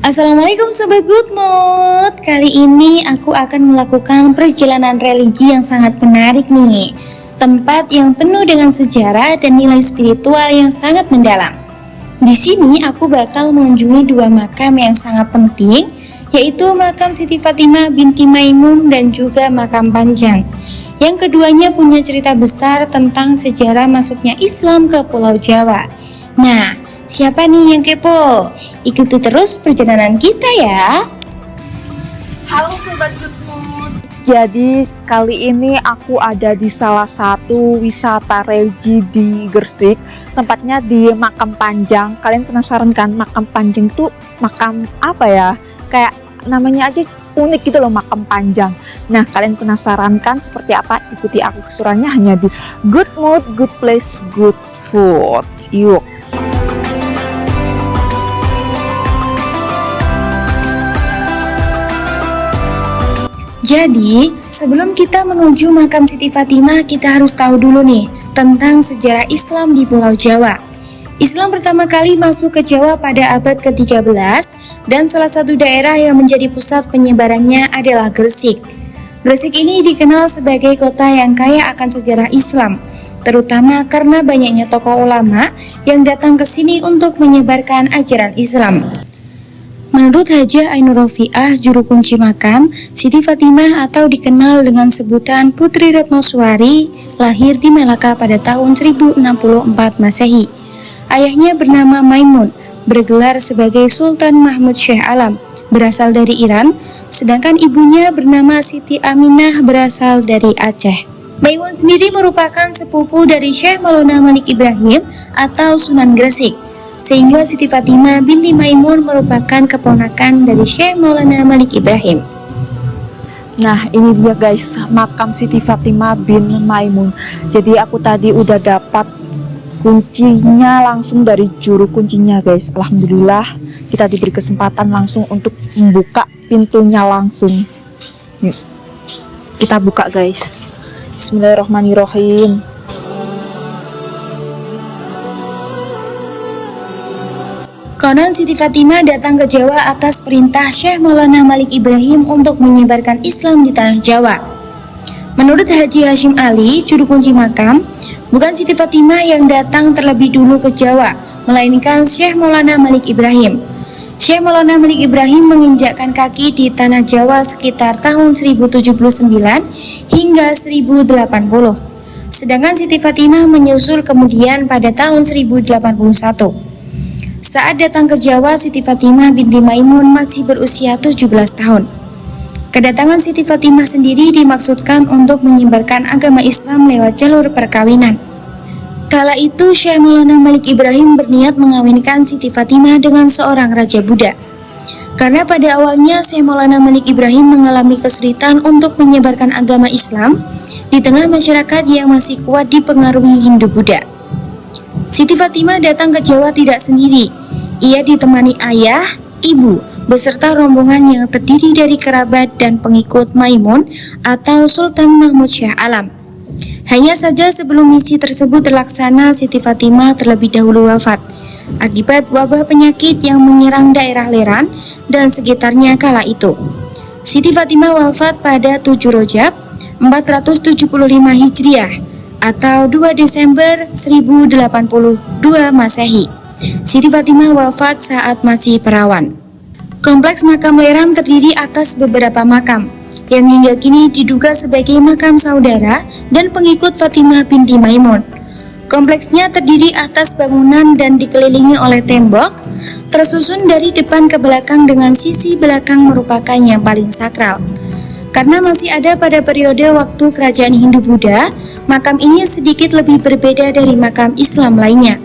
Assalamualaikum Sobat Good Mood. Kali ini aku akan melakukan perjalanan religi yang sangat menarik nih. Tempat yang penuh dengan sejarah dan nilai spiritual yang sangat mendalam. Di sini aku bakal mengunjungi dua makam yang sangat penting, yaitu makam Siti Fatimah binti Maimun dan juga makam Panjang. Yang keduanya punya cerita besar tentang sejarah masuknya Islam ke Pulau Jawa. Nah, siapa nih yang kepo? Ikuti terus perjalanan kita ya. Halo Sobat Good Mood. Jadi kali ini aku ada di salah satu wisata religi di Gresik. Tempatnya di Makam Panjang. Kalian penasaran kan Makam Panjang itu makam apa ya? Kayak namanya aja unik gitu loh, Makam Panjang. Nah, kalian penasaran kan seperti apa? Ikuti aku keseruannya hanya di Good Mood, Good Place, Good Food. Yuk. Jadi, sebelum kita menuju makam Siti Fatimah, kita harus tahu dulu nih tentang sejarah Islam di Pulau Jawa. Islam pertama kali masuk ke Jawa pada abad ke-13 dan salah satu daerah yang menjadi pusat penyebarannya adalah Gresik. Gresik ini dikenal sebagai kota yang kaya akan sejarah Islam, terutama karena banyaknya tokoh ulama yang datang ke sini untuk menyebarkan ajaran Islam. Menurut Hajah Ainur Rofiah, juru kunci makam, Siti Fatimah atau dikenal dengan sebutan Putri Retnoswari, lahir di Melaka pada tahun 1064 Masehi. Ayahnya bernama Maimun, bergelar sebagai Sultan Mahmud Syekh Alam, berasal dari Iran, sedangkan ibunya bernama Siti Aminah, berasal dari Aceh. Maimun sendiri merupakan sepupu dari Syekh Maulana Malik Ibrahim atau Sunan Gresik, sehingga Siti Fatimah binti Maimun merupakan keponakan dari Syekh Maulana Malik Ibrahim. Nah, ini dia guys, makam Siti Fatimah bin Maimun. Jadi aku tadi udah dapat kuncinya langsung dari juru kuncinya guys. Alhamdulillah kita diberi kesempatan langsung untuk membuka pintunya langsung. Yuk, kita buka guys. Bismillahirrahmanirrahim. Konon Siti Fatimah datang ke Jawa atas perintah Syekh Maulana Malik Ibrahim untuk menyebarkan Islam di tanah Jawa. Menurut Haji Hashim Ali, juru kunci makam, bukan Siti Fatimah yang datang terlebih dulu ke Jawa, melainkan Syekh Maulana Malik Ibrahim. Syekh Maulana Malik Ibrahim menginjakkan kaki di tanah Jawa sekitar tahun 1079 hingga 1080. Sedangkan Siti Fatimah menyusul kemudian pada tahun 1081. Saat datang ke Jawa, Siti Fatimah binti Maimun masih berusia 17 tahun. Kedatangan Siti Fatimah sendiri dimaksudkan untuk menyebarkan agama Islam lewat jalur perkawinan. Kala itu Syekh Maulana Malik Ibrahim berniat mengawinkan Siti Fatimah dengan seorang raja Buddha. Karena pada awalnya Syekh Maulana Malik Ibrahim mengalami kesulitan untuk menyebarkan agama Islam di tengah masyarakat yang masih kuat dipengaruhi Hindu-Buddha. Siti Fatimah datang ke Jawa tidak sendiri. Ia ditemani ayah, ibu, beserta rombongan yang terdiri dari kerabat dan pengikut Maimun atau Sultan Mahmud Syekh Alam. Hanya saja sebelum misi tersebut terlaksana, Siti Fatimah terlebih dahulu wafat akibat wabah penyakit yang menyerang daerah Leran dan sekitarnya kala itu. Siti Fatimah wafat pada 7 Rajab 475 Hijriah atau 2 Desember 1082 Masehi. Siti Fatimah wafat saat masih perawan. Kompleks makam Leran terdiri atas beberapa makam yang hingga kini diduga sebagai makam saudara dan pengikut Fatimah binti Maimun. Kompleksnya terdiri atas bangunan dan dikelilingi oleh tembok, tersusun dari depan ke belakang dengan sisi belakang merupakan yang paling sakral. Karena masih ada pada periode waktu kerajaan Hindu-Buddha, makam ini sedikit lebih berbeda dari makam Islam lainnya.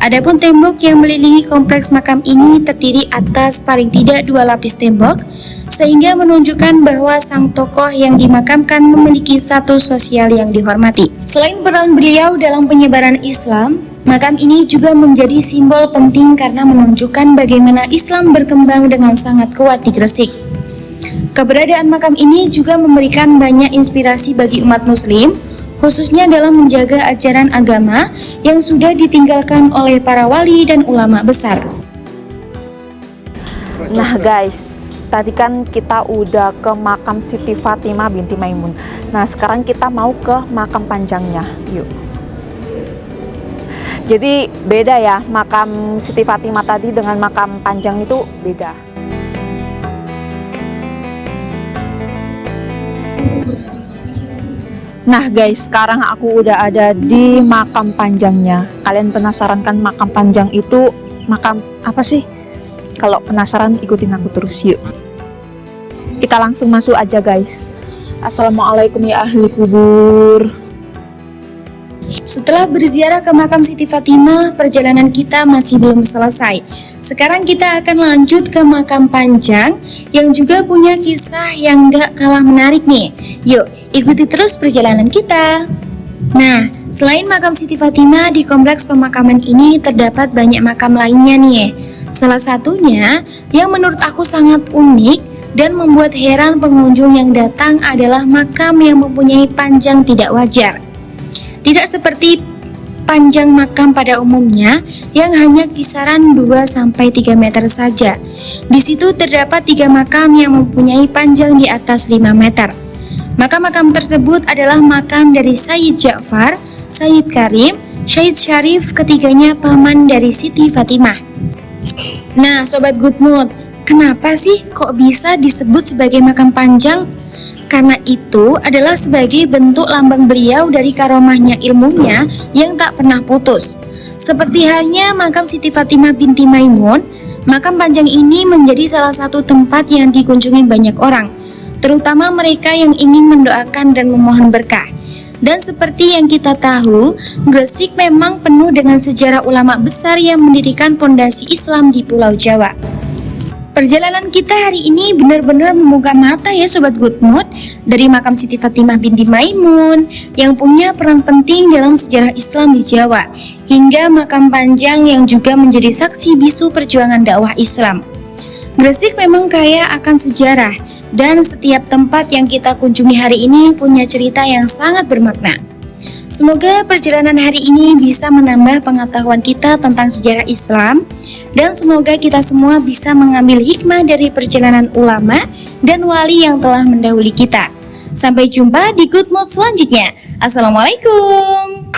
Adapun tembok yang melilingi kompleks makam ini terdiri atas paling tidak 2 lapis tembok, sehingga menunjukkan bahwa sang tokoh yang dimakamkan memiliki status sosial yang dihormati. Selain peran beliau dalam penyebaran Islam, makam ini juga menjadi simbol penting karena menunjukkan bagaimana Islam berkembang dengan sangat kuat di Gresik. Keberadaan makam ini juga memberikan banyak inspirasi bagi umat muslim, khususnya dalam menjaga ajaran agama yang sudah ditinggalkan oleh para wali dan ulama besar. Nah guys, tadi kan kita udah ke makam Siti Fatimah binti Maimun. Nah sekarang kita mau ke makam panjangnya. Yuk. Jadi beda ya, makam Siti Fatimah tadi dengan makam panjang itu beda. Nah guys, sekarang aku udah ada di makam panjangnya. Kalian penasaran kan makam panjang itu makam apa sih? Kalau penasaran ikutin aku terus yuk. Kita langsung masuk aja guys. Assalamualaikum ya ahli kubur. Setelah berziarah ke makam Siti Fatimah, perjalanan kita masih belum selesai. Sekarang kita akan lanjut ke makam panjang yang juga punya kisah yang gak kalah menarik nih. Yuk, ikuti terus perjalanan kita. Nah, selain makam Siti Fatimah, di kompleks pemakaman ini terdapat banyak makam lainnya nih. Salah satunya yang menurut aku sangat unik dan membuat heran pengunjung yang datang adalah makam yang mempunyai panjang tidak wajar. Tidak seperti panjang makam pada umumnya yang hanya kisaran 2-3 meter saja. Di situ terdapat 3 makam yang mempunyai panjang di atas 5 meter. Makam-makam tersebut adalah makam dari Sayyid Ja'far, Sayyid Karim, Sayyid Syarif, ketiganya paman dari Siti Fatimah. Nah, Sobat Good Mood, kenapa sih kok bisa disebut sebagai makam panjang? Karena itu adalah sebagai bentuk lambang beliau dari karomahnya ilmunya yang tak pernah putus. Seperti halnya makam Siti Fatimah binti Maimun, makam panjang ini menjadi salah satu tempat yang dikunjungi banyak orang, terutama mereka yang ingin mendoakan dan memohon berkah. Dan seperti yang kita tahu, Gresik memang penuh dengan sejarah ulama besar yang mendirikan pondasi Islam di Pulau Jawa. Perjalanan kita hari ini benar-benar membuka mata ya Sobat Good Mood. Dari makam Siti Fatimah binti Maimun yang punya peran penting dalam sejarah Islam di Jawa, hingga makam panjang yang juga menjadi saksi bisu perjuangan dakwah Islam. Gresik memang kaya akan sejarah, dan setiap tempat yang kita kunjungi hari ini punya cerita yang sangat bermakna. Semoga perjalanan hari ini bisa menambah pengetahuan kita tentang sejarah Islam, dan semoga kita semua bisa mengambil hikmah dari perjalanan ulama dan wali yang telah mendahului kita. Sampai jumpa di Good Mood selanjutnya. Assalamualaikum.